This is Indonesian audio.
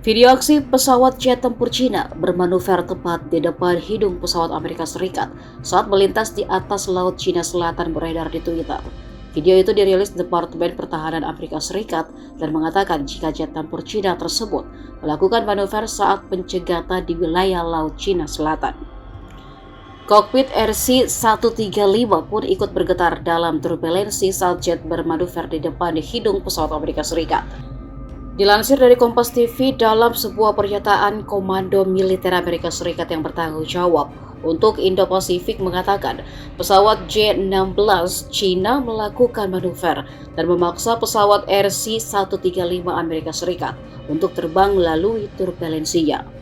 Video aksi pesawat jet tempur Cina bermanuver tepat di depan hidung pesawat Amerika Serikat saat melintas di atas Laut Cina Selatan beredar di Twitter. Video itu dirilis Departemen Pertahanan Amerika Serikat dan mengatakan jika jet tempur Cina tersebut melakukan manuver saat pencegatan di wilayah Laut Cina Selatan. Kokpit RC-135 pun ikut bergetar dalam turbulensi saat jet bermanuver di depan hidung pesawat Amerika Serikat. Dilansir dari Kompas TV, dalam sebuah pernyataan Komando Militer Amerika Serikat yang bertanggung jawab untuk Indo-Pasifik mengatakan pesawat J-16 Cina melakukan manuver dan memaksa pesawat RC-135 Amerika Serikat untuk terbang melalui turbulensinya.